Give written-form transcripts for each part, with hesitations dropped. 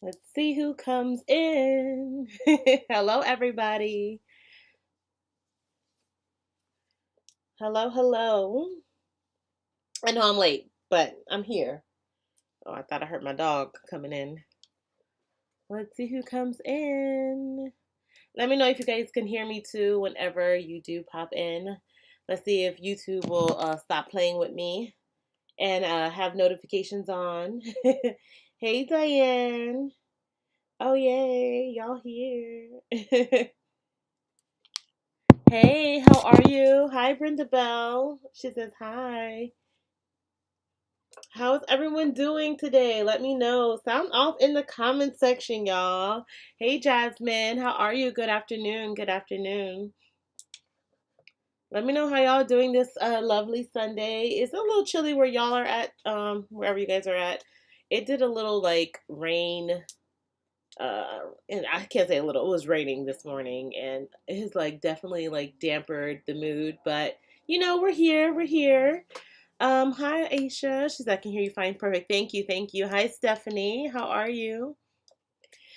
Let's see who comes in. Hello, everybody. Hello, hello. I know I'm late, but I'm here. Oh, I thought I heard my dog coming in. Let's see who comes in. Let me know if you guys can hear me too whenever you do pop in. Let's see if YouTube will stop playing with me and have notifications on. Hey, Diane. Oh, yay. Y'all here. Hey, how are you? Hi, Brenda Bell. She says hi. How's everyone doing today? Let me know. Sound off in the comment section, y'all. Hey, Jasmine. How are you? Good afternoon. Good afternoon. Let me know how y'all doing this lovely Sunday. It's a little chilly where y'all are at, wherever you guys are at. It did a little like rain, and I can't say a little. It was raining this morning, and it has like definitely like dampened the mood. But we're here. We're here. Hi Aisha. She's I can hear you fine. Perfect. Thank you. Thank you. Hi Stephanie. How are you?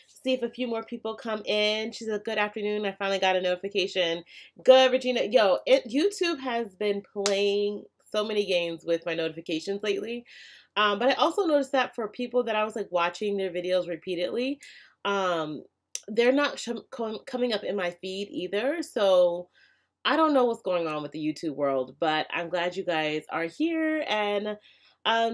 See if a few more people come in. She's a good afternoon. I finally got a notification. Good, Regina. Yo, YouTube has been playing so many games with my notifications lately. But I also noticed that for people that I was like watching their videos repeatedly, um, they're not coming up in my feed either. So I don't know what's going on with the YouTube world, but I'm glad you guys are here and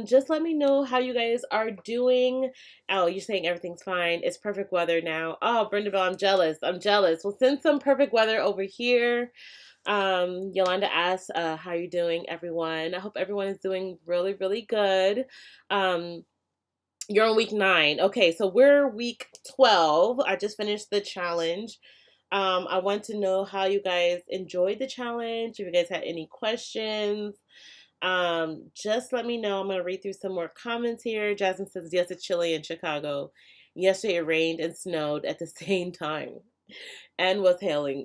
just let me know how you guys are doing. Oh, you're saying everything's fine. It's perfect weather now. Oh, Brenda Bell, I'm jealous. I'm jealous. Well, send some perfect weather over here. Yolanda asks, how you doing, everyone? I hope everyone is doing really, really good. Um, you're on week 9. Okay, so we're week 12. I just finished the challenge. I want to know how you guys enjoyed the challenge. If you guys had any questions, just let me know. I'm gonna read through some more comments here. Jasmine says, yes, it's chilly in Chicago. Yesterday it rained and snowed at the same time and was hailing.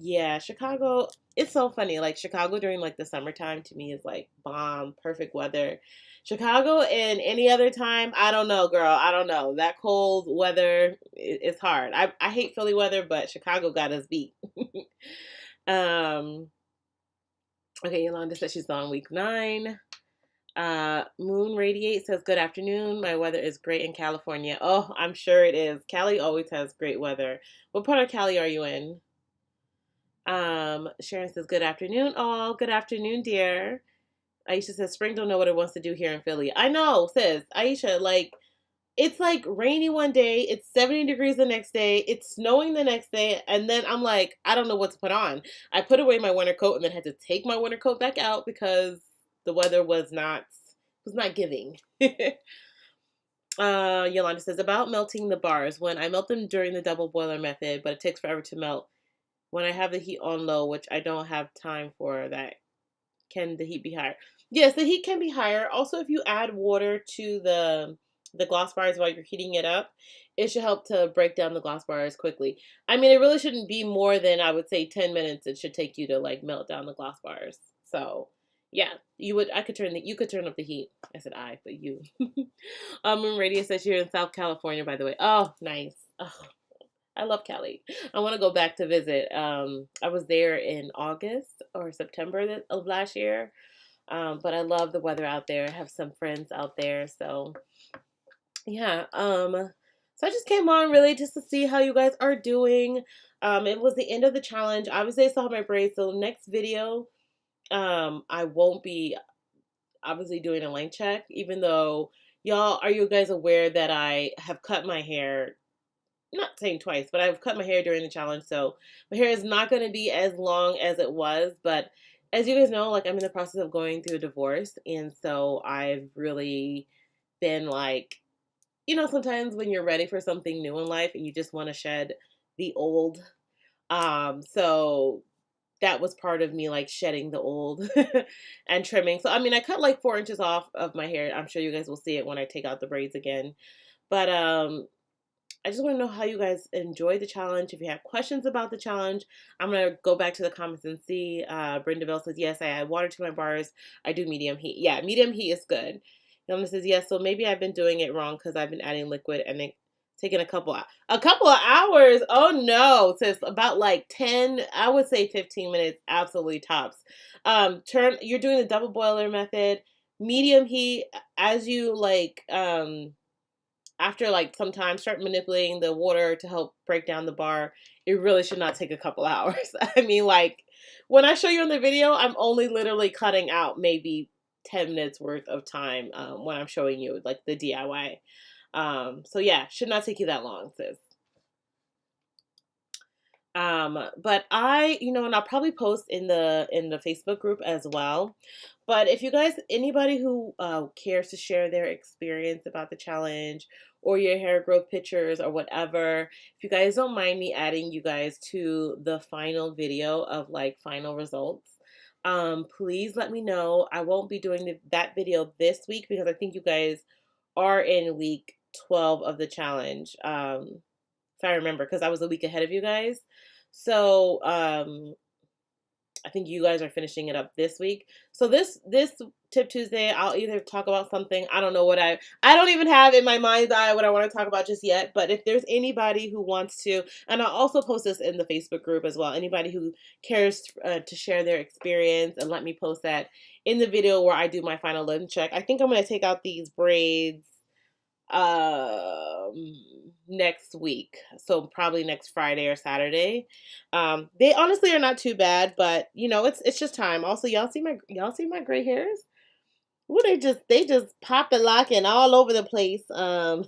Yeah, Chicago, it's so funny. Like Chicago during like the summertime to me is like bomb, perfect weather. Chicago in any other time, I don't know, girl. I don't know. That cold weather is hard. I hate Philly weather, but Chicago got us beat. um, okay, Yolanda says she's on week 9. Moon Radiate says, good afternoon. My weather is great in California. Oh, I'm sure it is. Cali always has great weather. What part of Cali are you in? Sharon says, good afternoon, all. Good afternoon, dear. Aisha says, spring don't know what it wants to do here in Philly. I know, sis. Aisha, like, it's like rainy one day, it's 70 degrees the next day, it's snowing the next day, and then I'm like, I don't know what to put on. I put away my winter coat and then had to take my winter coat back out because the weather was not giving. Yolanda says, about melting the bars. When I melt them during the double boiler method, but it takes forever to melt. When I have the heat on low, which I don't have time for that, can the heat be higher? Yes, the heat can be higher. Also, if you add water to the gloss bars while you're heating it up, it should help to break down the gloss bars quickly. I mean, it really shouldn't be more than I would say 10 minutes it should take you to like melt down the gloss bars. So, yeah, you could turn up the heat. I said I, but you. Radia says you're in South California, by the way. Oh, nice. Oh, I love Cali. I want to go back to visit. I was there in August or September of last year. But I love the weather out there. I have some friends out there, so yeah. So I just came on really just to see how you guys are doing. It was the end of the challenge. Obviously, I still have my braids. So next video, I won't be obviously doing a length check, even though y'all, are you guys aware that I have cut my hair? Not saying twice, but I've cut my hair during the challenge, so my hair is not going to be as long as it was. But as you guys know, like I'm in the process of going through a divorce, and so I've really been like, sometimes when you're ready for something new in life and you just want to shed the old. So that was part of me like shedding the old and trimming. So I mean, I cut like 4 inches off of my hair. I'm sure you guys will see it when I take out the braids again. But I just want to know how you guys enjoyed the challenge. If you have questions about the challenge, I'm going to go back to the comments and see. Brenda Bell says, yes, I add water to my bars. I do medium heat. Yeah, medium heat is good. Yelena says, yes, so maybe I've been doing it wrong because I've been adding liquid and taking a couple of hours. Oh no, sis, about like 10, I would say 15 minutes, absolutely tops. You're doing the double boiler method, medium heat, as you like after like some time start manipulating the water to help break down the bar. It really should not take a couple hours. I mean, like when I show you in the video, I'm only literally cutting out maybe 10 minutes worth of time when I'm showing you like the DIY. So yeah, should not take you that long, sis. But and I'll probably post in the Facebook group as well. But if you guys, anybody who cares to share their experience about the challenge or your hair growth pictures or whatever, if you guys don't mind me adding you guys to the final video of like final results, please let me know. I won't be doing that video this week because I think you guys are in week 12 of the challenge. If I remember, because I was a week ahead of you guys. So I think you guys are finishing it up this week. So this Tip Tuesday, I'll either talk about something. I don't know what I don't even have in my mind's eye what I want to talk about just yet. But if there's anybody who wants to, and I'll also post this in the Facebook group as well. Anybody who cares to share their experience and let me post that in the video where I do my final lip check. I think I'm going to take out these braids next week, so probably next Friday or Saturday. They honestly are not too bad, but it's just time. Also, y'all see my gray hairs? Well, they just pop and locking all over the place. So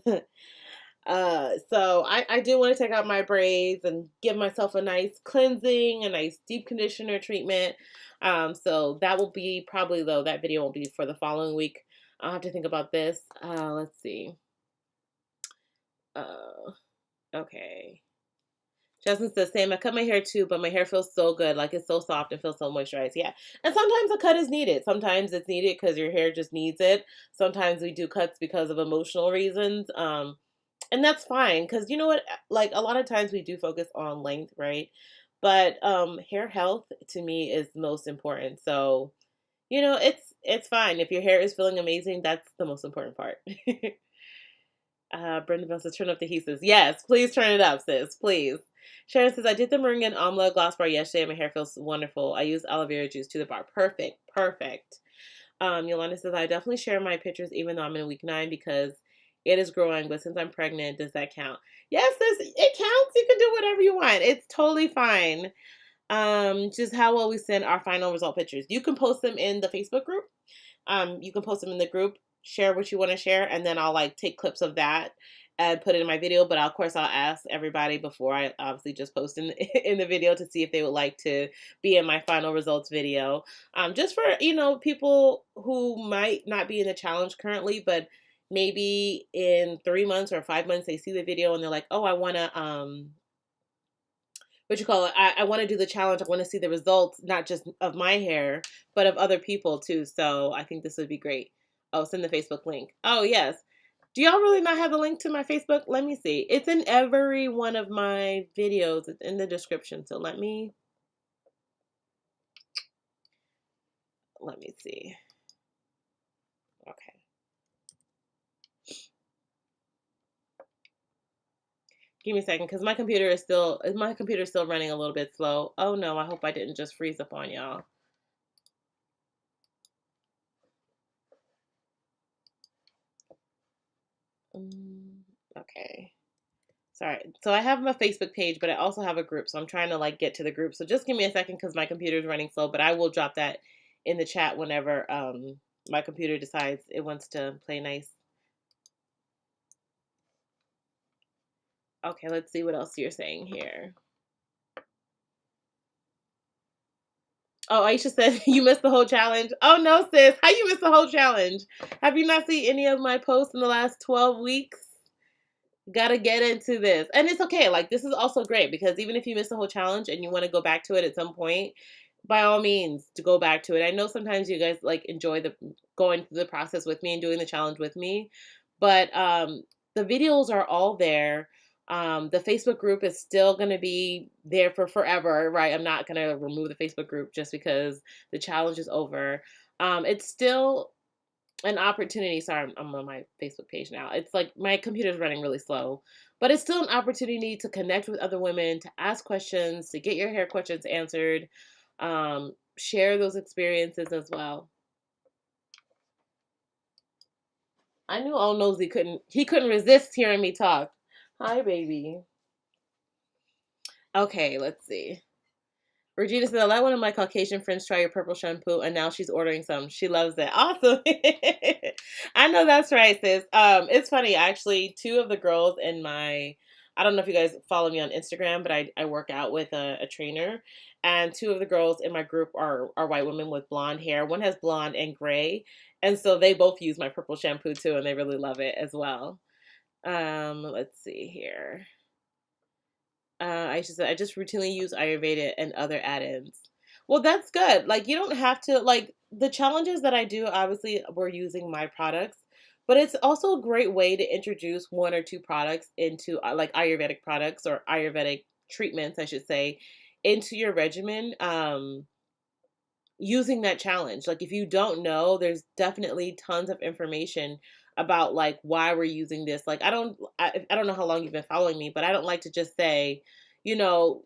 I do want to take out my braids and give myself a nice cleansing, a nice deep conditioner treatment. So that will be probably, though, that video won't be for the following week. I'll have to think about this. Let's see. Okay. Jasmine says, same. I cut my hair too, but my hair feels so good. Like it's so soft and feels so moisturized. Yeah. And sometimes a cut is needed. Sometimes it's needed because your hair just needs it. Sometimes we do cuts because of emotional reasons. And that's fine. Cause you know what? Like a lot of times we do focus on length, right? But hair health to me is most important. So, it's fine. If your hair is feeling amazing, that's the most important part. Brenda wants to turn up the heat, says, yes, please turn it up, sis, please. Sharon says, I did the Moringa Amla Gloss Bar yesterday and my hair feels wonderful. I use aloe vera juice to the bar. Perfect, perfect. Yolanda says, I definitely share my pictures even though I'm in week 9 because it is growing, but since I'm pregnant, does that count? Yes, sis, it counts. You can do whatever you want. It's totally fine. Just how will we send our final result pictures? You can post them in the Facebook group. You can post them in the group. Share what you want to share, and then I'll like take clips of that and put it in my video. But of course, I'll ask everybody before I obviously just post in the video to see if they would like to be in my final results video. Just for people who might not be in the challenge currently, but maybe in 3 months or 5 months they see the video and they're like, oh, I want to I want to do the challenge. I want to see the results, not just of my hair, but of other people too. So I think this would be great. Oh, send the Facebook link. Oh, yes. Do y'all really not have the link to my Facebook? Let me see. It's in every one of my videos. It's in the description. So let me see. Okay. Give me a second, because my computer is still running a little bit slow. Oh no, I hope I didn't just freeze up on y'all. Okay. Sorry. So I have my Facebook page, but I also have a group. So I'm trying to like get to the group. So just give me a second because my computer is running slow, but I will drop that in the chat whenever my computer decides it wants to play nice. Okay, let's see what else you're saying here. Oh, Aisha said you missed the whole challenge. Oh no, sis. How you missed the whole challenge? Have you not seen any of my posts in the last 12 weeks? Gotta get into this. And it's okay. Like, this is also great because even if you miss the whole challenge and you want to go back to it at some point, by all means, to go back to it. I know sometimes you guys like enjoy going through the process with me and doing the challenge with me, but the videos are all there. The Facebook group is still going to be there for forever, right? I'm not going to remove the Facebook group just because the challenge is over. It's still an opportunity. Sorry, I'm on my Facebook page now. It's like my computer's running really slow, but it's still an opportunity to connect with other women, to ask questions, to get your hair questions answered, share those experiences as well. I knew Old Nosy couldn't resist hearing me talk. Hi, baby. Okay, let's see. Regina said, I let one of my Caucasian friends try your purple shampoo, and now she's ordering some. She loves it. Awesome. I know that's right, sis. It's funny, actually, two of the girls in my, I don't know if you guys follow me on Instagram, but I work out with a trainer, and two of the girls in my group are white women with blonde hair. One has blonde and gray, and so they both use my purple shampoo too, and they really love it as well. Let's see here. I just routinely use Ayurveda and other add-ins. Well, that's good. Like, you don't have to, like, the challenges that I do, obviously, we're using my products, but it's also a great way to introduce one or two products into, like, Ayurvedic products or Ayurvedic treatments, I should say, into your regimen. Using that challenge. Like, if you don't know, there's definitely tons of information about like why we're using this. Like, I don't know how long you've been following me, but I don't like to just say, you know,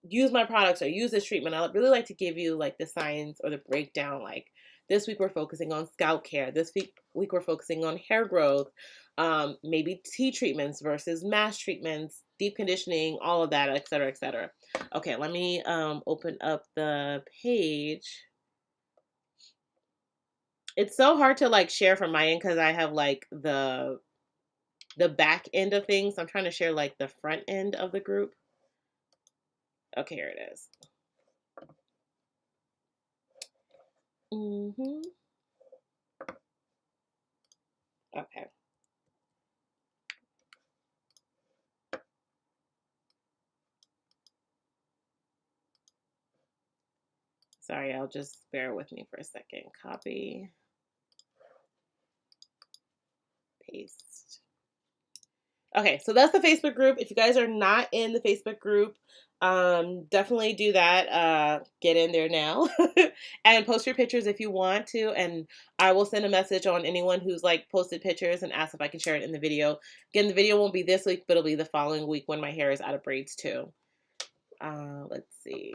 use my products or use this treatment. I really like to give you like the science or the breakdown. Like, this week we're focusing on scalp care. This week we're focusing on hair growth, maybe tea treatments versus mask treatments, deep conditioning, all of that, et cetera, et cetera. Okay, let me open up the page. It's so hard to like share from my end because I have like the back end of things. I'm trying to share like the front end of the group. Okay, here it is. Okay. Sorry, I'll just bear with me for a second. Copy, paste. Okay, so that's the Facebook group. If you guys are not in the Facebook group, definitely do that. Get in there now and post your pictures if you want to. And I will send a message on anyone who's like posted pictures and ask if I can share it in the video. Again, the video won't be this week, but it'll be the following week when my hair is out of braids too. Let's see.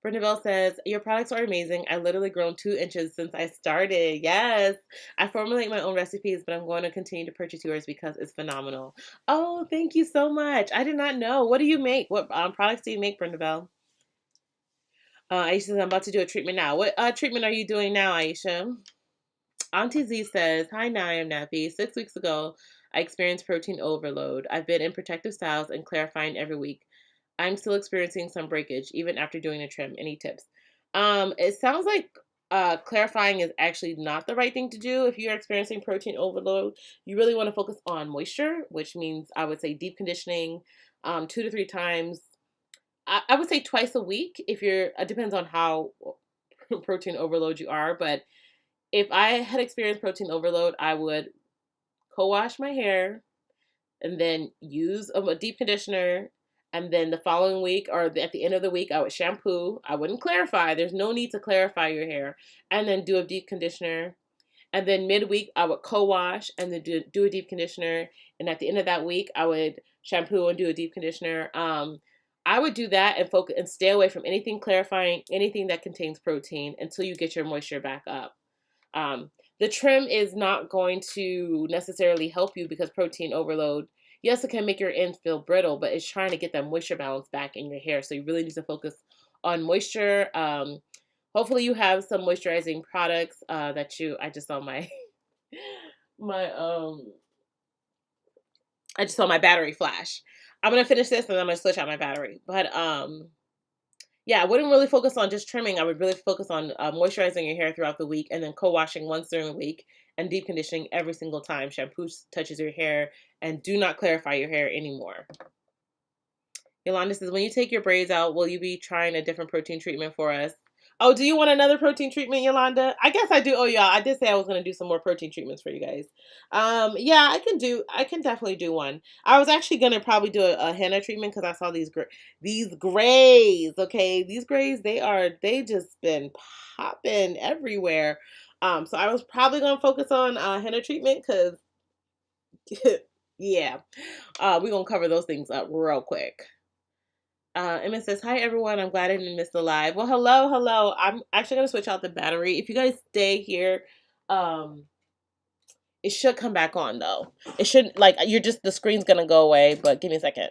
Brenda Bell says, your products are amazing. I literally grown 2 inches since I started. Yes. I formulate my own recipes, but I'm going to continue to purchase yours because it's phenomenal. Oh, thank you so much. I did not know. What do you make? What products do you make, Brenda Bell? Aisha says, I'm about to do a treatment now. What treatment are you doing now, Aisha? Auntie Z says, hi, NowIamNappy. 6 weeks ago, I experienced protein overload. I've been in protective styles and clarifying every week. I'm still experiencing some breakage, even after doing a trim. Any tips? It sounds like clarifying is actually not the right thing to do if you're experiencing protein overload. You really want to focus on moisture, which means I would say deep conditioning 2 to 3 times. I would say twice a week if you're, it depends on how protein overload you are. But if I had experienced protein overload, I would co-wash my hair and then use a deep conditioner. And then the following week or at the end of the week, I would shampoo. I wouldn't clarify. There's no need to clarify your hair. And then do a deep conditioner. And then midweek, I would co-wash and then do a deep conditioner. And at the end of that week, I would shampoo and do a deep conditioner. I would do that and focus and stay away from anything clarifying, anything that contains protein until you get your moisture back up. The trim is not going to necessarily help you because protein overload, yes, it can make your ends feel brittle, but it's trying to get that moisture balance back in your hair. So you really need to focus on moisture. Hopefully you have some moisturizing products that I just saw my I just saw my battery flash. I'm gonna finish this and then I'm gonna switch out my battery. But yeah, I wouldn't really focus on just trimming. I would really focus on moisturizing your hair throughout the week and then co-washing once during the week and deep conditioning every single time shampoo touches your hair, and do not clarify your hair anymore. Yolanda says, when you take your braids out, will you be trying a different protein treatment for us? Oh, do you want another protein treatment, Yolanda? I guess I do. Oh, yeah, I did say I was going to do some more protein treatments for you guys. Yeah, I can definitely do one. I was actually going to probably do a henna treatment because I saw these grays. Okay, these grays, they just been popping everywhere. So I was probably going to focus on henna treatment because, yeah, we're going to cover those things up real quick. Emma says, hi everyone, I'm glad I didn't miss the live. Well, hello, hello. I'm actually going to switch out the battery. If you guys stay here, um, it should come back on though. It should, like, the screen's going to go away, but give me a second.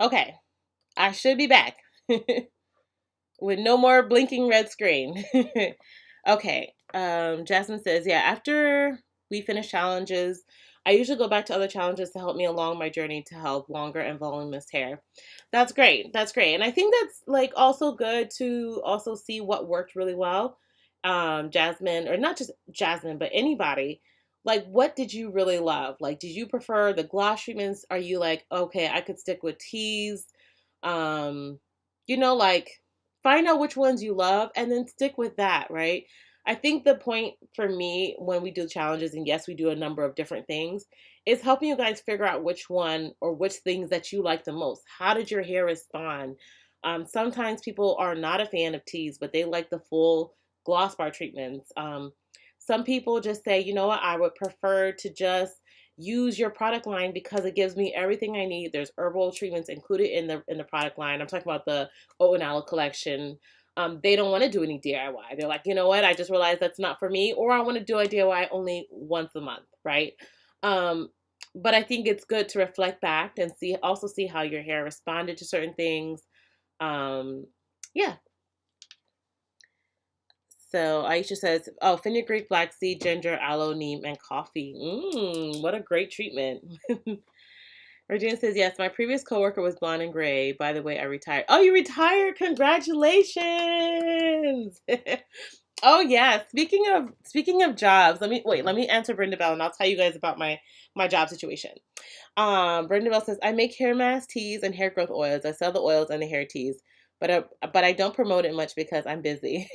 Okay, I should be back with no more blinking red screen. Okay, Jasmine says, yeah, after we finish challenges, I usually go back to other challenges to help me along my journey to help longer and voluminous hair. That's great. That's great. And I think that's like also good to also see what worked really well. Jasmine, or not just Jasmine, but anybody. Like, what did you really love? Like, did you prefer the gloss treatments? Are you like, okay, I could stick with teas? Um, like find out which ones you love and then stick with that, right? I think the point for me when we do challenges, and yes, we do a number of different things, is helping you guys figure out which one or which things that you like the most. How did your hair respond? Sometimes people are not a fan of teas, but they like the full gloss bar treatments. Some people just say, you know what, I would prefer to just use your product line because it gives me everything I need. There's herbal treatments included in the product line. I'm talking about the Oat and Aloe collection. They don't want to do any DIY. They're like, you know what? I just realized that's not for me, or I want to do a DIY only once a month, right? Um, but I think it's good to reflect back and see how your hair responded to certain things. Um, yeah. So Aisha says, oh, fenugreek, black seed, ginger, aloe, neem, and coffee. What a great treatment. Regina says, yes, my previous coworker was blonde and gray. By the way, I retired. Oh, you retired. Congratulations. Oh yeah. Speaking of jobs, let me answer Brenda Bell and I'll tell you guys about my job situation. Brenda Bell says, I make hair mask teas and hair growth oils. I sell the oils and the hair teas, but I don't promote it much because I'm busy.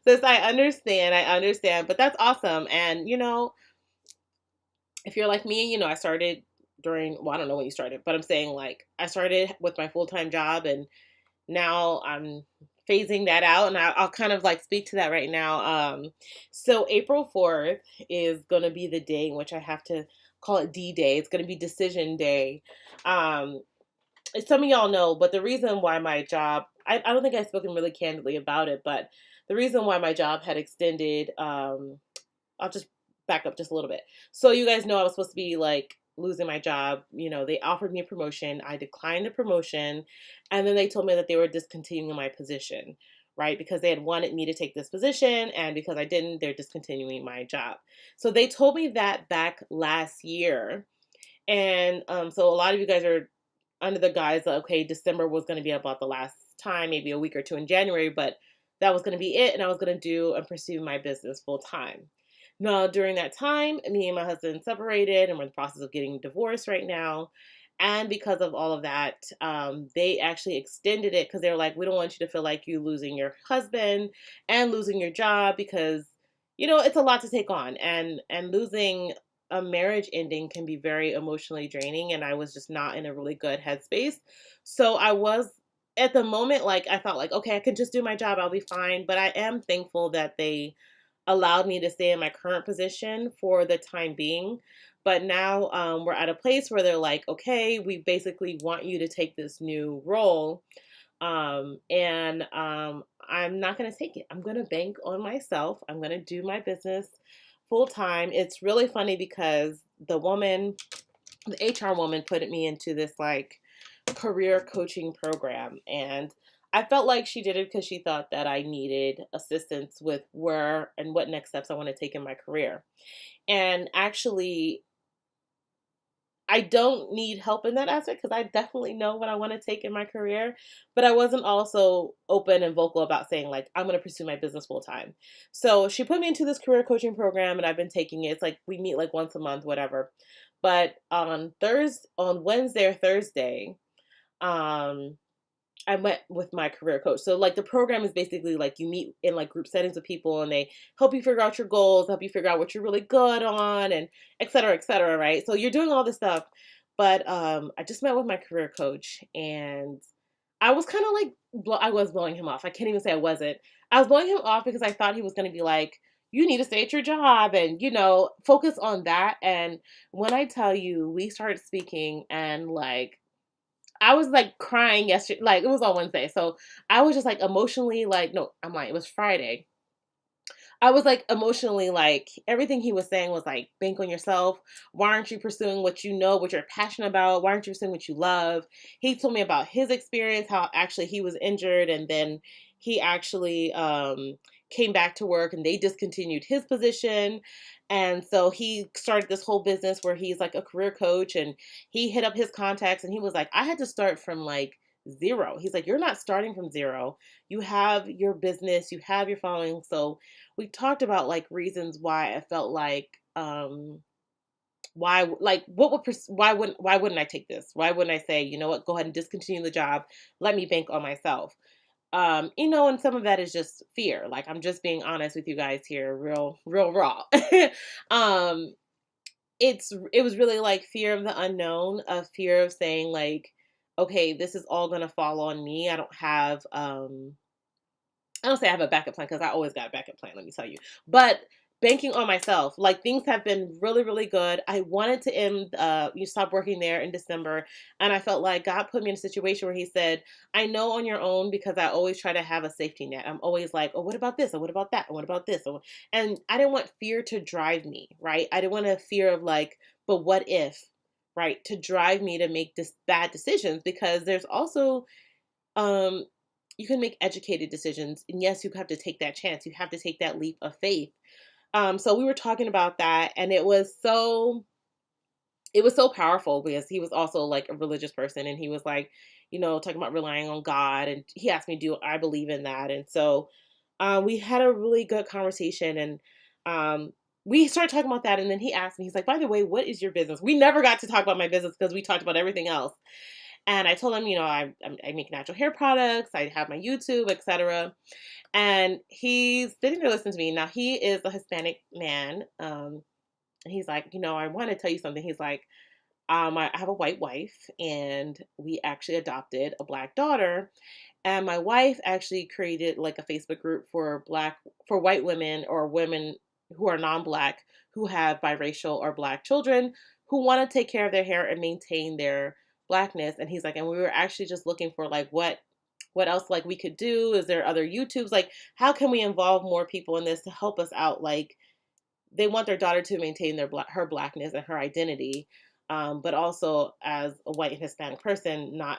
Since I understand, but that's awesome. And if you're like me, I started I don't know when you started, but I'm saying like I started with my full-time job and now I'm phasing that out, and I'll kind of like speak to that right now. So April 4th is going to be the day in which I have to call it D-Day. It's going to be decision day. Um, some of y'all know, but the reason why my job, I don't think I've spoken really candidly about it, but the reason why my job had extended, I'll just back up just a little bit. So you guys know I was supposed to be like losing my job. They offered me a promotion. I declined the promotion. And then they told me that they were discontinuing my position, right? Because they had wanted me to take this position. And because I didn't, they're discontinuing my job. So they told me that back last year. And so a lot of you guys are under the guise of, okay, December was going to be about the last time, maybe a week or two in January, but that was going to be it. And I was going to do and pursue my business full time. Now, during that time, me and my husband separated and we're in the process of getting divorced right now. And because of all of that, they actually extended it because they were like, we don't want you to feel like you losing your husband and losing your job because, it's a lot to take on. And losing a marriage ending can be very emotionally draining. And I was just not in a really good headspace. So I was at the moment, like, I thought like, okay, I can just do my job. I'll be fine. But I am thankful that they allowed me to stay in my current position for the time being. But now we're at a place where they're like, okay, we basically want you to take this new role. And I'm not going to take it. I'm going to bank on myself. I'm going to do my business full time. It's really funny because the HR woman put me into this like career coaching program. And I felt like she did it because she thought that I needed assistance with where and what next steps I want to take in my career. And actually, I don't need help in that aspect because I definitely know what I want to take in my career, but I wasn't also open and vocal about saying like I'm going to pursue my business full time. So she put me into this career coaching program and I've been taking it. It's like we meet like once a month, whatever. But on Wednesday or Thursday, um, I met with my career coach. So like the program is basically like you meet in like group settings with people and they help you figure out your goals, help you figure out what you're really good on and et cetera, right? So you're doing all this stuff. But I just met with my career coach and I was kind of like I was blowing him off. I can't even say I wasn't. I was blowing him off because I thought he was going to be like, you need to stay at your job and, focus on that. And when I tell you, we started speaking and like I was like crying yesterday, like it was on Wednesday. So I was just like emotionally like, no, I'm lying. It was Friday. I was like emotionally like everything he was saying was like bank on yourself. Why aren't you pursuing what you know, what you're passionate about? Why aren't you pursuing what you love? He told me about his experience, how actually he was injured and then he actually came back to work and they discontinued his position. And so he started this whole business where he's like a career coach and he hit up his contacts and he was like, I had to start from like zero. He's like, you're not starting from zero. You have your business, you have your following. So we talked about like reasons why I felt like why like what would why wouldn't I take this? Why wouldn't I say, you know what, go ahead and discontinue the job, let me bank on myself. And some of that is just fear. Like I'm just being honest with you guys here, real raw. um it was really like fear of the unknown, a fear of saying like, okay, this is all gonna fall on me. I don't say I have a backup plan because I always got a backup plan, let me tell you. But banking on myself, like things have been really, really good. I wanted to you stop working there in December. And I felt like God put me in a situation where He said, I know on your own because I always try to have a safety net. I'm always like, oh, what about this? Or what about that? And what about this? And I didn't want fear to drive me, right? I didn't want a fear of like, but what if, right? To drive me to make this bad decisions because there's also, um, you can make educated decisions. And yes, you have to take that chance. You have to take that leap of faith. So we were talking about that and it was so powerful because he was also like a religious person and he was like, talking about relying on God. And he asked me, do I believe in that? And so we had a really good conversation and we started talking about that. And then he asked me, he's like, by the way, what is your business? We never got to talk about my business because we talked about everything else. And I told him, I make natural hair products. I have my YouTube, etc. And he's sitting there listening to me. Now he is a Hispanic man. And he's like, I want to tell you something. He's like, I have a white wife and we actually adopted a Black daughter. And my wife actually created like a Facebook group for white women or women who are non-Black who have biracial or Black children who want to take care of their hair and maintain their Blackness. And he's like, and we were actually just looking for like what else like we could do. Is there other YouTubes? Like, how can we involve more people in this to help us out? Like, they want their daughter to maintain her Blackness and her identity, but also as a white and Hispanic person, not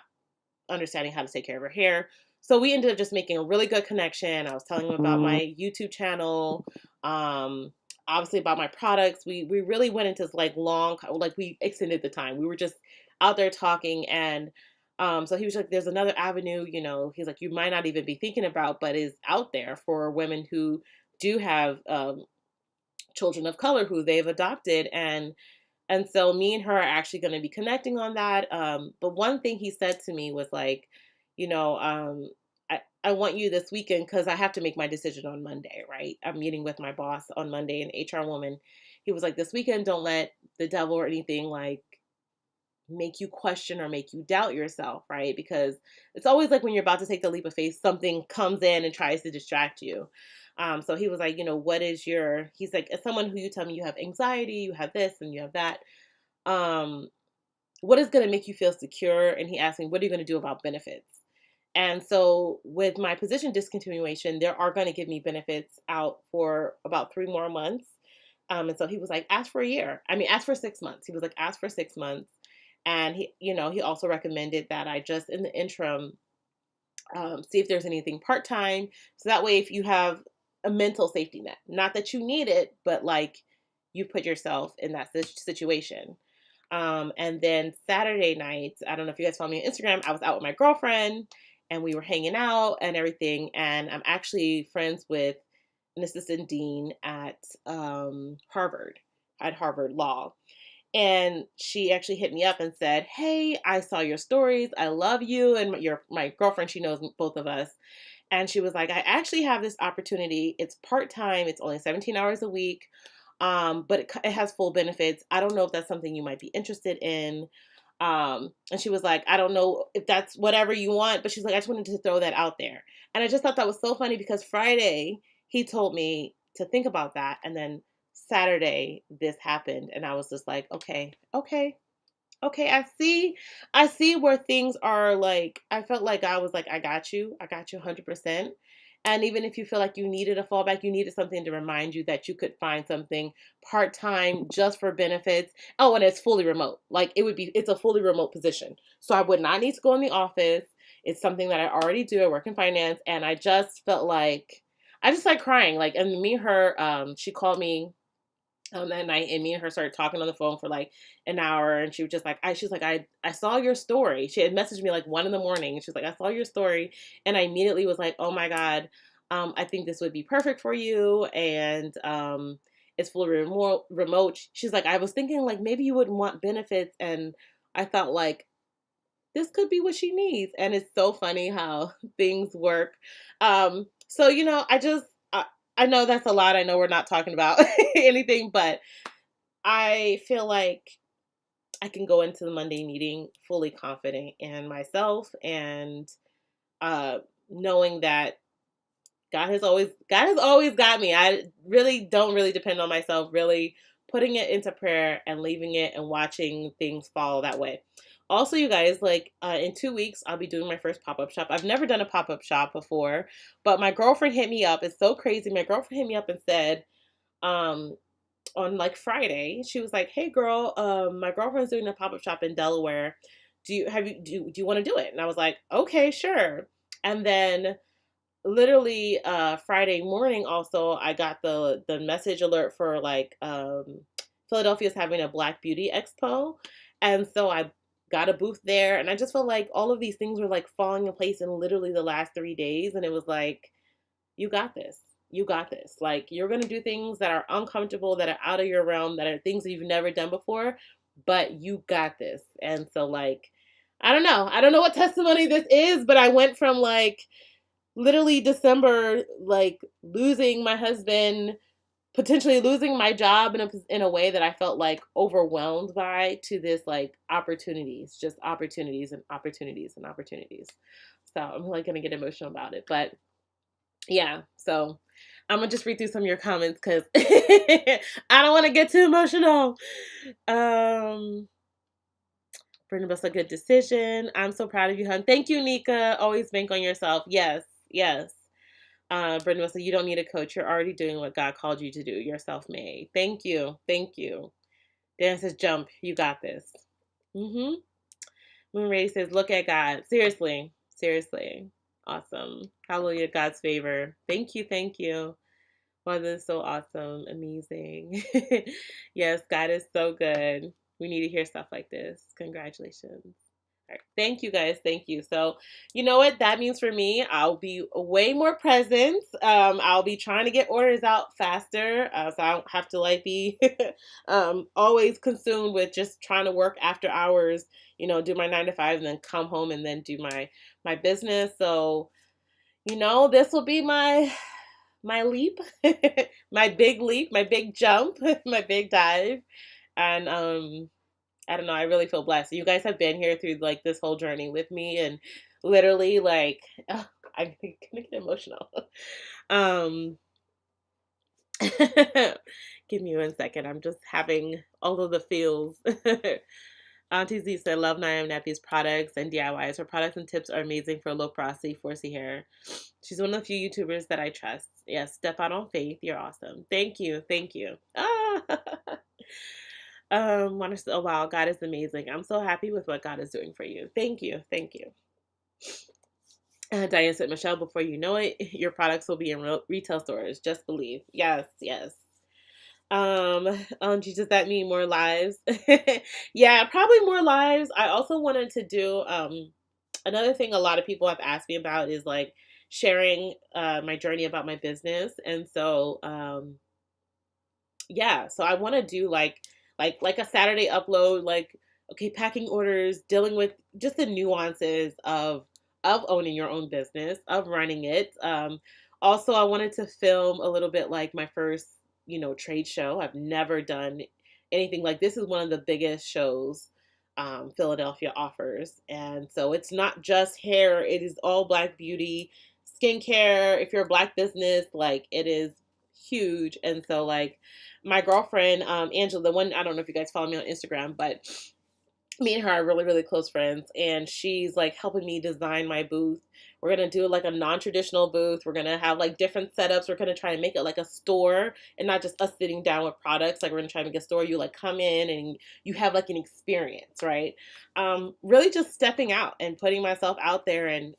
understanding how to take care of her hair. So we ended up just making a really good connection. I was telling him about my YouTube channel, obviously about my products. We really went into this like we extended the time. We were just out there talking and so he was like, there's another avenue, he's like, you might not even be thinking about, but is out there for women who do have children of color who they've adopted. And so me and her are actually going to be connecting on that. But one thing he said to me was like, I want you this weekend because I have to make my decision on Monday, right? I'm meeting with my boss on Monday, an HR woman. He was like, this weekend, don't let the devil or anything like make you question or make you doubt yourself, right? Because it's always like when you're about to take the leap of faith, something comes in and tries to distract you. So he was like, he's like, as someone who you tell me you have anxiety, you have this and you have that, what is going to make you feel secure? And he asked me, what are you going to do about benefits? And so with my position discontinuation, there are going to give me benefits out for about 3 more months. And so he was like, ask for a year. I mean, ask for 6 months. He was like, ask for 6 months. And he also recommended that I just in the interim see if there's anything part-time. So that way, if you have a mental safety net, not that you need it, but like you put yourself in that situation. And then Saturday nights, I don't know if you guys follow me on Instagram, I was out with my girlfriend and we were hanging out and everything. And I'm actually friends with an assistant dean at Harvard, at Harvard Law. And she actually hit me up and said, "Hey, I saw your stories. I love you." And my girlfriend, she knows both of us. And she was like, "I actually have this opportunity. It's part-time. It's only 17 hours a week. But it has full benefits. I don't know if that's something you might be interested in." And she was like, "I don't know if that's whatever you want," but she's like, "I just wanted to throw that out there." And I just thought that was so funny because Friday he told me to think about that. And then Saturday this happened. And I was just like, okay, okay, okay, I see where things are like. I felt like I was like, I got you 100%. And even if you feel like you needed a fallback, you needed something to remind you that you could find something part-time just for benefits. Oh, and it's fully remote. Like it's a fully remote position. So I would not need to go in the office. It's something that I already do. I work in finance. And I just felt like, I just like crying. Like, and me, her, she called me that night, and me and her started talking on the phone for like an hour. And she was just like, she's like, I saw your story. She had messaged me like 1 a.m. and she's like, "I saw your story." And I immediately was like, "Oh my God, I think this would be perfect for you." And it's fully remote. She's like, "I was thinking like maybe you wouldn't want benefits." And I thought like, this could be what she needs. And it's so funny how things work. So, I know that's a lot. I know we're not talking about anything, but I feel like I can go into the Monday meeting fully confident in myself and uh, knowing that God has always got me. I really don't really depend on myself, really putting it into prayer and leaving it and watching things fall that way. Also, you guys, like in 2 weeks, I'll be doing my first pop-up shop. I've never done a pop-up shop before, but my girlfriend hit me up. It's so crazy. My girlfriend hit me up and said, um, on like Friday, she was like, "Hey girl, my girlfriend's doing a pop-up shop in Delaware. Do you want to do it?" And I was like, "Okay, sure." And then literally Friday morning also I got the message alert for like Philadelphia's having a Black Beauty Expo. And so I got a booth there, and I just felt like all of these things were like falling in place in literally the last 3 days. And it was like, you got this. You got this. Like, you're going to do things that are uncomfortable, that are out of your realm, that are things that you've never done before, but you got this. And so like, I don't know. I don't know what testimony this is, but I went from like literally December, like losing my husband, potentially losing my job in a way that I felt like overwhelmed by, to this like opportunities, just opportunities and opportunities and opportunities. So I'm like gonna get emotional about it, but yeah. So I'm gonna just read through some of your comments because I don't want to get too emotional. Brenda, that's a good decision. I'm so proud of you, hon. Thank you, Nika. Always bank on yourself. Yes, yes. Brenda said, "You don't need a coach. You're already doing what God called you to do. You're self-made." Thank you. Thank you. Dan says, "Jump. You got this." Mm-hmm. Moon Ray says, "Look at God." Seriously. Seriously. Awesome. Hallelujah. God's favor. Thank you. Thank you. Wow, this is so awesome. Amazing. Yes, God is so good. We need to hear stuff like this. Congratulations. All right. Thank you guys. Thank you. So, you know what that means for me? I'll be way more present. I'll be trying to get orders out faster, so I don't have to like be always consumed with just trying to work after hours. Do my 9 to 5 and then come home and then do my business. So, this will be my leap, my big leap, my big jump, my big dive, and I don't know. I really feel blessed. You guys have been here through like this whole journey with me, and literally, like, oh, I'm gonna get emotional. Um, Give me 1 second. I'm just having all of the feels. Auntie Z said, "Love NowIamNappy's products and DIYs. Her products and tips are amazing for low porosity, 4C hair. She's one of the few YouTubers that I trust. Yes, step out on faith. You're awesome. Thank you. Thank you." Ah. Want to say, oh wow, God is amazing. I'm so happy with what God is doing for you. Thank you, thank you. Diane said, Michelle, before you know it, your products will be in retail stores. Just believe. Yes, yes. Does that mean more lives? Yeah, probably more lives. I also wanted to do another thing a lot of people have asked me about is like sharing my journey about my business. And so yeah, so I want to do like a Saturday upload, like okay, packing orders, dealing with just the nuances of owning your own business, of running it. Also, I wanted to film a little bit like my first, trade show. I've never done anything like this. Is one of the biggest shows Philadelphia offers, and so it's not just hair; it is all Black beauty, skincare. If you're a Black business, like it is huge. And so like my girlfriend, Angela, the one, I don't know if you guys follow me on Instagram, but me and her are really, really close friends. And she's like helping me design my booth. We're going to do like a non-traditional booth. We're going to have like different setups. We're going to try and make it like a store and not just us sitting down with products. Like we're going to try and make a store. You like come in and you have like an experience, right? Really just stepping out and putting myself out there and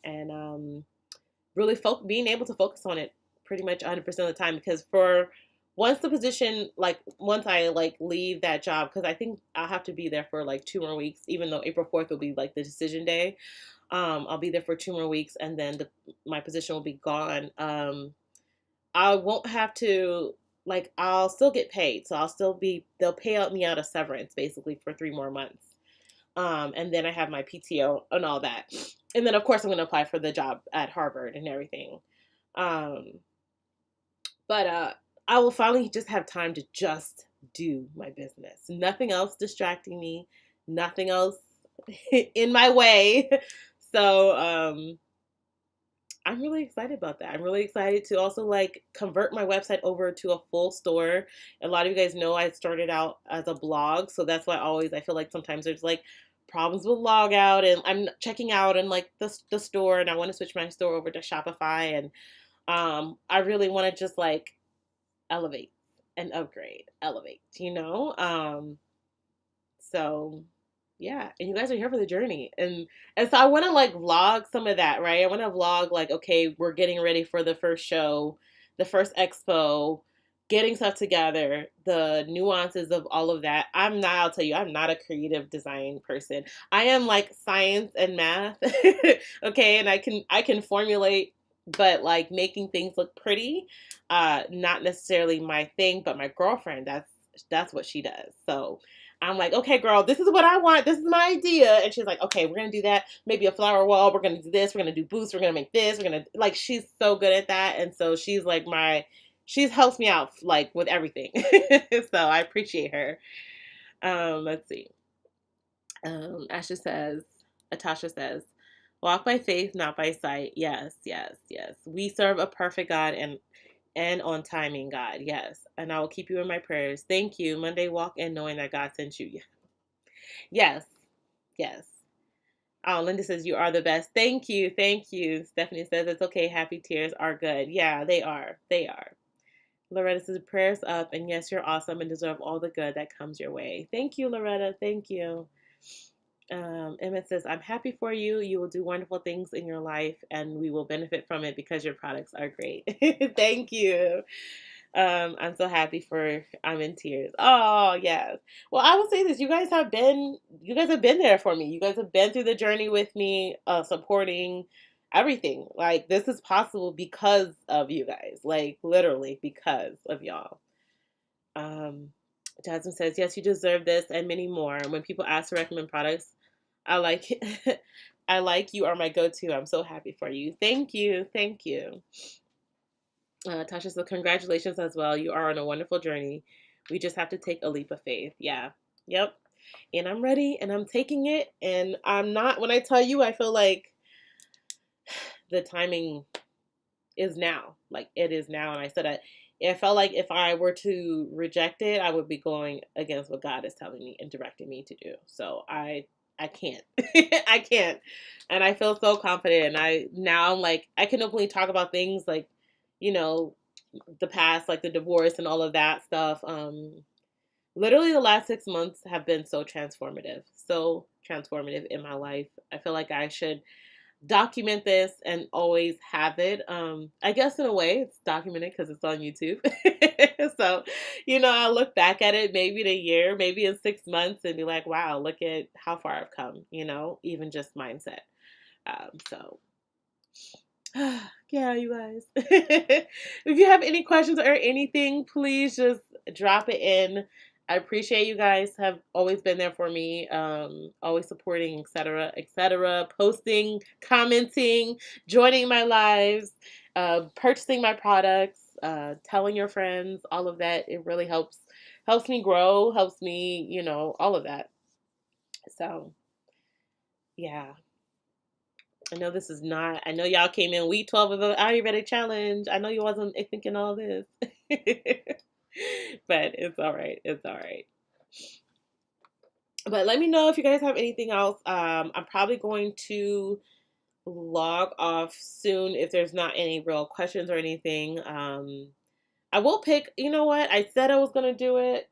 really being able to focus on it pretty much 100% of the time, because for once the position, like once I like leave that job, because I think I'll have to be there for like 2 more weeks, even though April 4th will be like the decision day. I'll be there for 2 more weeks and then my position will be gone. I won't have to, like, I'll still get paid, so they'll pay out me out a severance basically for 3 more months. And then I have my PTO and all that. And then of course I'm going to apply for the job at Harvard and everything. Um, but I will finally just have time to just do my business. Nothing else distracting me, nothing else in my way. So I'm really excited about that. I'm really excited to also like convert my website over to a full store. A lot of you guys know I started out as a blog, so that's why I feel like sometimes there's like problems with log out and I'm checking out and like the store, and I want to switch my store over to Shopify, and I really want to just like elevate and upgrade, so yeah, and you guys are here for the journey. And so I want to like vlog some of that, right? I want to vlog like, okay, we're getting ready for the first show, the first expo, getting stuff together, the nuances of all of that. I'll tell you, I'm not a creative design person. I am like science and math. Okay, and I can formulate, but like making things look pretty, not necessarily my thing, but my girlfriend, that's what she does. So I'm like, okay, girl, this is what I want. This is my idea. And she's like, okay, we're going to do that. Maybe a flower wall. We're going to do this. We're going to do booths. We're going to make this. We're going to, like, she's so good at that. And so she's like she helps me out, like, with everything. So I appreciate her. Let's see. Atasha says, walk by faith, not by sight. Yes, yes, yes. We serve a perfect God and on timing, God. Yes. And I will keep you in my prayers. Thank you. Monday walk in knowing that God sent you. Yes. Yes. Oh, Linda says you are the best. Thank you. Thank you. Stephanie says it's okay. Happy tears are good. Yeah, they are. They are. Loretta says prayers up. And yes, you're awesome and deserve all the good that comes your way. Thank you, Loretta. Thank you. Emmett says, I'm happy for you. You will do wonderful things in your life and we will benefit from it because your products are great. Thank you. I'm so happy I'm in tears. Oh, yes. Well, I will say this. You guys have been there for me. You guys have been through the journey with me, supporting everything. Like, this is possible because of you guys. Like, literally because of y'all. Jasmine says, yes, you deserve this and many more. When people ask to recommend products, I like I like you are my go-to. I'm so happy for you. Thank you. Thank you. Tasha says, congratulations as well. You are on a wonderful journey. We just have to take a leap of faith. Yeah. Yep. And I'm ready and I'm taking it. And I'm not, when I tell you, I feel like the timing is now. Like it is now. And I said, it felt like if I were to reject it, I would be going against what God is telling me and directing me to do. So I can't. I can't. And I feel so confident. And I'm like, I can openly talk about things like, the past, like the divorce and all of that stuff. Literally the last 6 months have been so transformative in my life. I feel like I should document this and always have it. I guess in a way it's documented because it's on YouTube. So, I'll look back at it maybe in a year, maybe in 6 months and be like, wow, look at how far I've come, even just mindset. So yeah, you guys. If you have any questions or anything, please just drop it in. I appreciate you guys have always been there for me, always supporting, etc., posting, commenting, joining my lives, purchasing my products, telling your friends, all of that. It really helps me grow, helps me, all of that. So, yeah. I know y'all came in week 12 of the Ayurvedic challenge. I know you wasn't thinking all this. But it's all right. It's all right. But let me know if you guys have anything else. I'm probably going to log off soon if there's not any real questions or anything. I will pick, you know what? I said I was going to do it.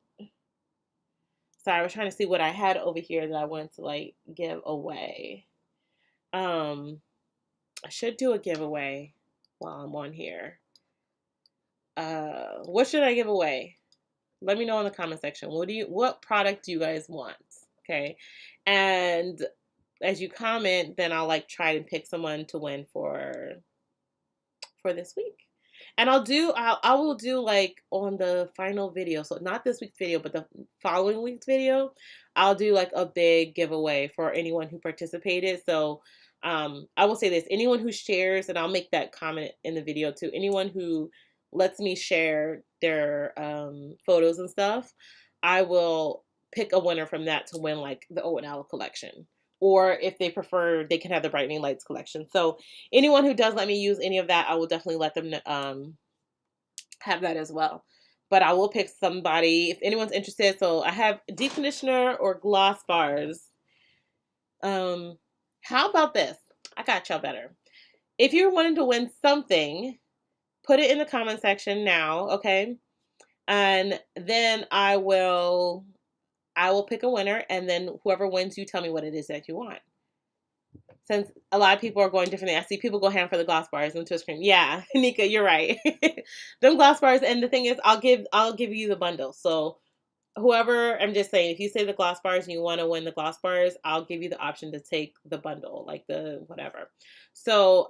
Sorry, I was trying to see what I had over here that I wanted to give away. I should do a giveaway while I'm on here. What should I give away? Let me know in the comment section. What product do you guys want? Okay. And as you comment, then I'll try to pick someone to win for this week. And I will do on the final video. So not this week's video, but the following week's video, I'll do a big giveaway for anyone who participated. So I will say this, anyone who shares, and I'll make that comment in the video too, anyone who lets me share their photos and stuff, I will pick a winner from that to win the O&L collection. Or if they prefer, they can have the Brightening Lights collection. So anyone who does let me use any of that, I will definitely let them have that as well. But I will pick somebody if anyone's interested. So I have deep conditioner or gloss bars. How about this? I got y'all better. If you're wanting to win something, put it in the comment section now, okay? And then I will pick a winner, and then whoever wins, you tell me what it is that you want. Since a lot of people are going differently, I see people go ham for the gloss bars and twist cream. Yeah, Nika, you're right. Them gloss bars, and the thing is, I'll give you the bundle. So whoever, I'm just saying, if you say the gloss bars and you want to win the gloss bars, I'll give you the option to take the bundle, the whatever. So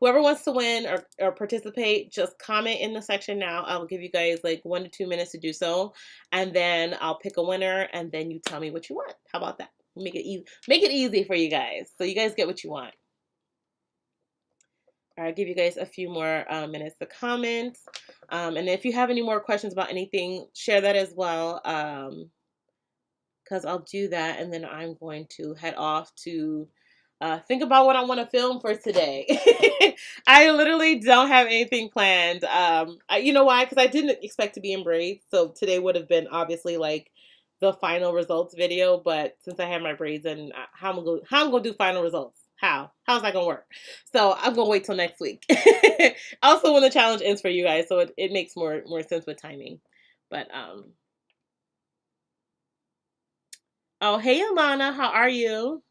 whoever wants to win or participate, just comment in the section now. I'll give you guys 1 to 2 minutes to do so. And then I'll pick a winner, and then you tell me what you want. How about that? Make it easy for you guys, so you guys get what you want. All right, I'll give you guys a few more minutes to comment. And if you have any more questions about anything, share that as well, because I'll do that, and then I'm going to head off to think about what I want to film for today. I literally don't have anything planned. You know why? Because I didn't expect to be in braids, so today would have been obviously the final results video. But since I have my braids in, how I'm gonna do final results? How's that gonna work? So I'm gonna wait till next week. Also, when the challenge ends for you guys, so it makes more sense with timing. But oh, hey Alana, how are you?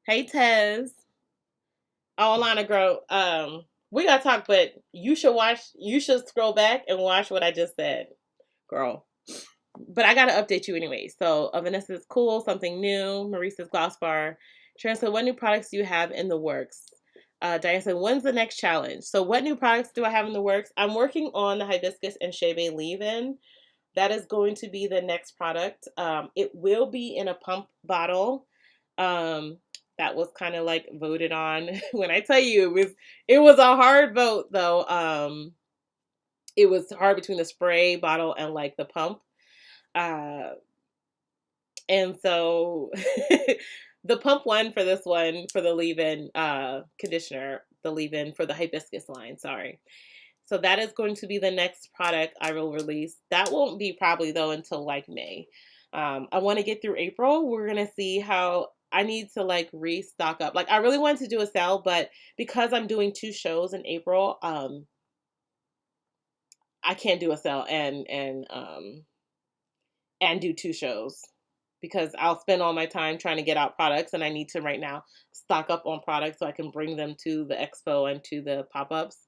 Hey Tez. Oh, Alana, girl, we gotta talk, but you should scroll back and watch what I just said, girl. But I gotta update you anyway. So Vanessa's cool, something new. Maurice's gloss bar. Sharon said, what new products do you have in the works? Diane said, when's the next challenge? So what new products do I have in the works? I'm working on the hibiscus and shebe leave-in. That is going to be the next product. It will be in a pump bottle. That was kind of voted on. When I tell you it was a hard vote though. It was hard between the spray bottle and the pump. And so the pump one for this one, for the leave-in conditioner, the leave-in for the hibiscus line, sorry. So that is going to be the next product I will release. That won't be probably though until May. I want to get through April. We're going to see how I need to restock up. I really wanted to do a sale, but because I'm doing 2 shows in April, I can't do a sale and do 2 shows because I'll spend all my time trying to get out products, and I need to right now stock up on products so I can bring them to the expo and to the pop-ups.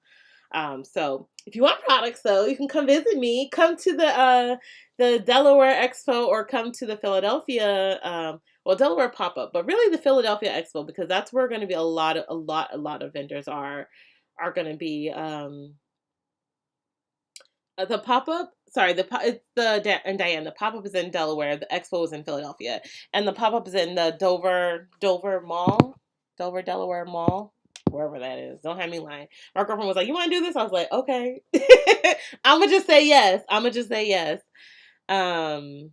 So if you want products though, you can come visit me. Come to the Delaware Expo or come to the Philadelphia Delaware pop-up, but really the Philadelphia Expo, because that's where going to be a lot of vendors are going to be. The pop-up, sorry, it's and Diane, the pop-up is in Delaware, the expo is in Philadelphia, and the pop-up is in the Dover Mall, Dover, Delaware Mall, wherever that is. Don't have me lying. My girlfriend was like, "You want to do this?" I was like, "Okay." I'm gonna just say yes. I'm gonna just say yes. Um,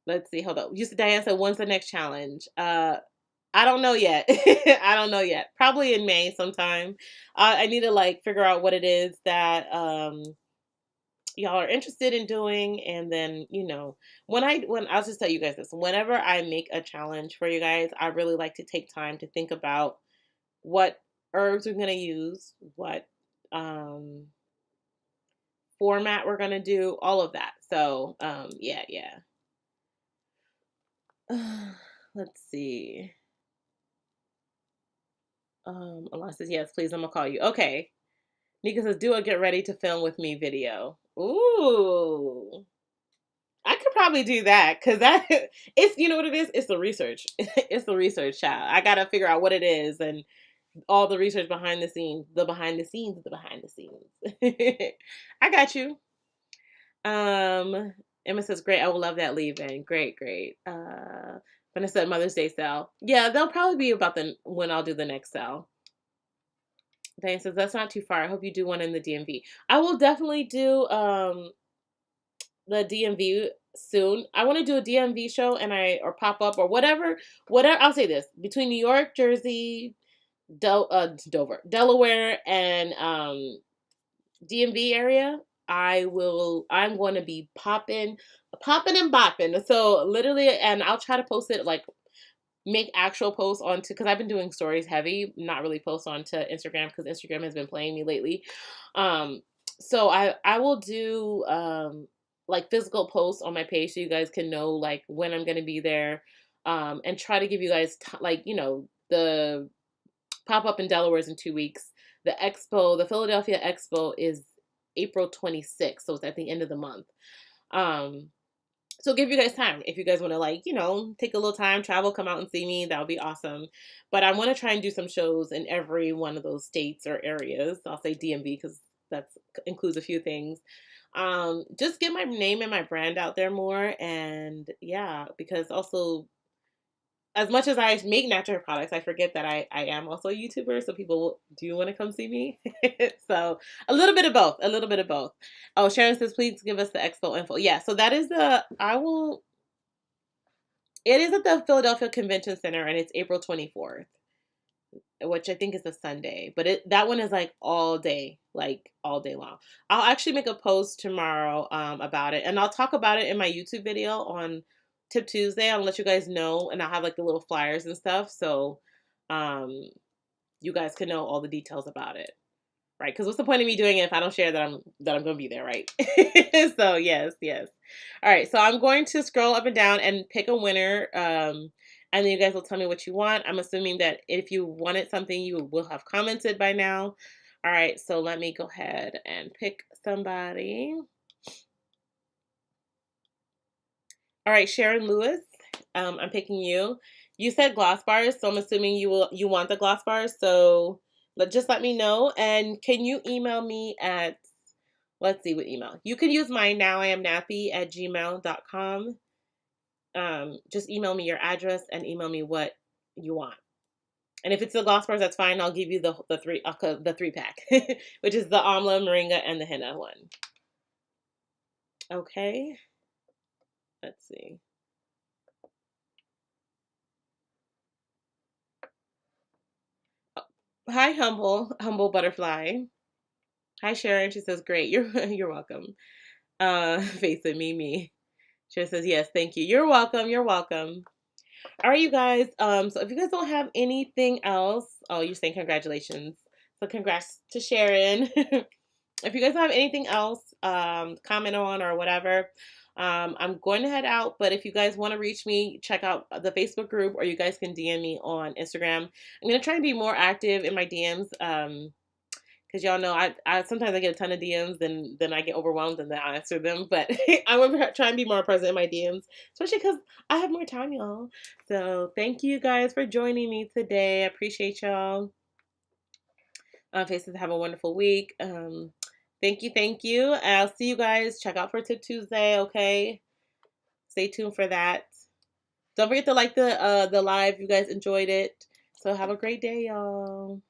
let's see. Hold up. Diane said, "When's the next challenge?" I don't know yet. I don't know yet. Probably in May sometime. I need to like figure out what it is that y'all are interested in doing, and then when I'll just tell you guys this. Whenever I make a challenge for you guys, I really like to take time to think about what herbs we're gonna use, what format we're gonna do, all of that. So yeah. Let's see. Alana says, yes, please, I'm gonna call you. Okay. Nika says, do a get ready to film with me video. Ooh. I could probably do that because it's, you know what it is? It's the research. It's the research, child. I got to figure out what it is and all the research behind the scenes, the behind the scenes, the behind the scenes. I got you. Emma says, great. I will love that leave-in. Great. Vanessa said Mother's Day sale. Yeah, they'll probably be about when I'll do the next sale. Diane says, that's not too far. I hope you do one in the DMV. I will definitely do the DMV soon. I want to do a DMV show or pop up or whatever. I'll say this, between New York, Jersey, Dover, Delaware, and DMV area, I'm going to be popping and bopping. So literally, and I'll try to post it, like make actual posts onto, because I've been doing stories heavy, not really post onto Instagram because Instagram has been playing me lately. So I will do like physical posts on my page so you guys can know like when I'm going to be there, and try to give you guys the pop-up in Delaware is in 2 weeks. The Philadelphia Expo is April 26th, so it's at the end of the month. So give you guys time. If you guys want to take a little time, travel, come out and see me, that would be awesome. But I want to try and do some shows in every one of those states or areas. I'll say DMV because that includes a few things. Just get my name and my brand out there more. And yeah, because also, as much as I make natural products, I forget that I am also a YouTuber, so people do want to come see me. So a little bit of both. Oh, Sharon says, please give us the expo info. Yeah, so that is it is at the Philadelphia Convention Center, and it's April 24th, which I think is a Sunday. But that one is like all day long. I'll actually make a post tomorrow about it, and I'll talk about it in my YouTube video on Tip Tuesday. I'll let you guys know, and I'll have like the little flyers and stuff, so you guys can know all the details about it, right? Because what's the point of me doing it if I don't share that I'm going to be there, right? So yes. All right, so I'm going to scroll up and down and pick a winner, and then you guys will tell me what you want. I'm assuming that if you wanted something, you will have commented by now. All right, so let me go ahead and pick somebody. All right, Sharon Lewis, I'm picking you. You said gloss bars, so I'm assuming you want the gloss bars. So just let me know. And can you email me at, let's see what email. You can use my NowIamNappy@gmail.com. Just email me your address and email me what you want. And if it's the gloss bars, that's fine. I'll give you the 3-pack, which is the Amla, Moringa, and the Henna one. Okay. Let's see. Hi, humble butterfly. Hi, Sharon. She says, great. You're welcome. Face it, me. She says, yes, thank you. You're welcome. All right, you guys. So if you guys don't have anything else, oh, you're saying congratulations. So congrats to Sharon. if you guys have anything else, comment on or whatever, I'm going to head out. But if you guys want to reach me, check out the Facebook group, or you guys can DM me on Instagram. I'm gonna try and be more active in my DMs. Because y'all know I sometimes I get a ton of DMs, then I get overwhelmed and then I answer them. But I'm gonna try and be more present in my DMs, especially because I have more time, y'all. So thank you guys for joining me today. I appreciate y'all. Faces, have a wonderful week. Thank you, thank you. I'll see you guys. Check out for Tip Tuesday, okay? Stay tuned for that. Don't forget to like the live if you guys enjoyed it. So have a great day, y'all.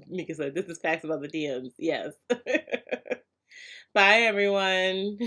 Mika said, this is facts about the DMs. Yes. Bye, everyone.